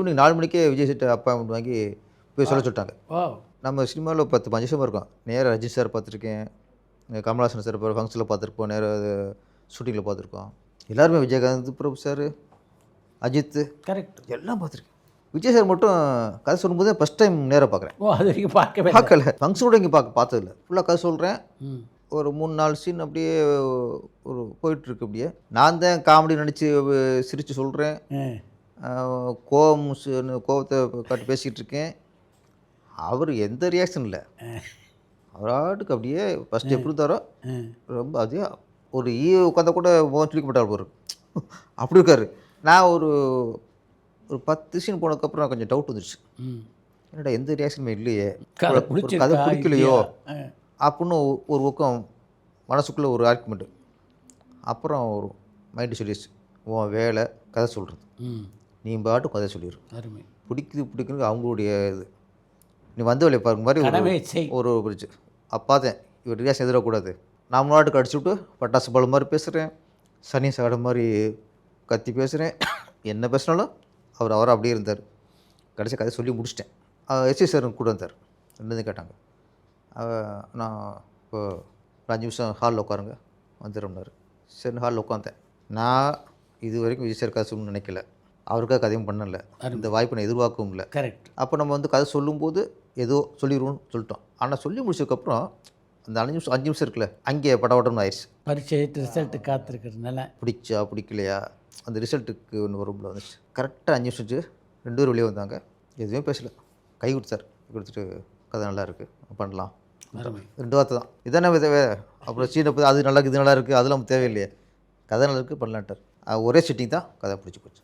Evening 4 மணிக்கே விஜய் சேட்டு appointment வாங்கி போய் சொல்ல சொல்லிட்டாங்க. வாவ்! நம்ம சினிமாவில் 10, 15 வருஷமா இருக்கோம். நேரா ரஜினி சார் பார்த்துருக்கேன், கமலஹாசன் சார் ஃபங்க்ஷனில் பார்த்துருப்போம், நேரா ஷூட்டிங்கில் பார்த்துருக்கோம். எல்லாருமே விஜயகாந்த், பிரபு சார், அஜித் கரெக்ட். எல்லாம் பார்த்துருக்கேன். விஜய் சார் மட்டும் கதை சொல்லும்போது ஃபஸ்ட் டைம் நேராக பார்க்குறேன். ஓ, அது வரைக்கும் பார்க்கவே பார்க்கல, ஃபங்க்ஷன் கூட இங்கே பார்த்ததில்ல. ஃபுல்லாக கதை சொல்கிறேன். ம். ஒரு 3-4 சீன் அப்படியே ஒரு போயிட்டுருக்கு. அப்படியே நான் தான் காமெடி நடித்து சிரித்து சொல்கிறேன். கோவத்தை காட்டி பேசிக்கிட்டு இருக்கேன். அவர் எந்த ரியாக்ஷன் இல்லை. அவராட்டுக்கு அப்படியே ஃபஸ்ட்டு எப்படி இருந்தாரோ ரொம்ப அதே ஒரு உட்காந்தா கூட முகம் சுளிக்க மாட்டார் போரு அப்படி இருக்கார். நான் ஒரு 10 சீன் போனதுக்கப்புறம் கொஞ்சம் டவுட் வந்துடுச்சு. என்னடா எந்த ரியாக்ஷனுமே இல்லையே, கதை பிடிக்கலையோ அப்படின்னு ஒரு பக்கம் மனசுக்குள்ளே ஒரு ஆர்குமெண்ட்டு. அப்புறம் ஒரு மைண்டு சொல்லிடுச்சு, உன் வேலை கதை சொல்கிறது, நீ பாட்டு கதை சொல்லிடு. அருமை. பிடிக்குது அவங்களுடைய இது. நீ வந்து வேலையை பாருங்க மாதிரி ஒரு பிடிச்சி அப்பாதேன் இவர் ரியாக்ஷன் எதிரக்கூடாது. நான் முன்னாட்டுக்கு அடிச்சு விட்டு பட்டாசு பால் மாதிரி பேசுகிறேன், சனி சகடம் மாதிரி கத்தி பேசுகிறேன். என்ன பேசினாலும் அவர் அப்படியே இருந்தார். கடைசி கதை சொல்லி முடிச்சிட்டேன். எஸ்சி சார் கூட வந்தார். ரெண்டு கேட்டாங்க. நான் இப்போ 5 நிமிஷம் ஹாலில் உட்காருங்க வந்துடும்னாரு. சரி ஹாலில் உட்காந்தேன். நான் இது வரைக்கும் விஜய் சார் கதை சொல்லணும்னு நினைக்கல, அவருக்காக கதையும் பண்ணலை, இந்த வாய்ப்பை நான் எதிர்பார்க்கவும் இல்லை. கரெக்ட். அப்போ நம்ம வந்து கதை சொல்லும்போது ஏதோ சொல்லிடுவோம்னு சொல்லிட்டோம். ஆனால் சொல்லி முடிச்சதுக்கப்புறம் அந்த 5 நிமிஷம் இருக்குல்ல, அங்கே படவட்டம்னு ஆயிடுச்சு. பரீட்சை ரிசல்ட்டு காத்திருக்கிறதுனால பிடிச்சா பிடிக்கலையா அந்த ரிசல்ட்டுக்கு ஒன்று வரும்ல வந்துச்சு. கரெக்டாக 5 நிமிஷம் 2 பேர் வெளியே வந்தாங்க. எதுவுமே பேசலை, கை கொடுத்தார். கொடுத்துட்டு கதை நல்லா இருக்குது பண்ணலாம், 2 வார்த்தை தான். இதானே தேவை. அப்புறம் சீனை போய் அது நல்லா இருக்குது இது நல்லா இருக்குது அதெல்லாம் தேவையில்லையே, கதை நல்லா இருக்குது பண்ணலான்ட்டார். ஒரே சிட்டிங் தான் கதை பிடிச்சி போச்சு.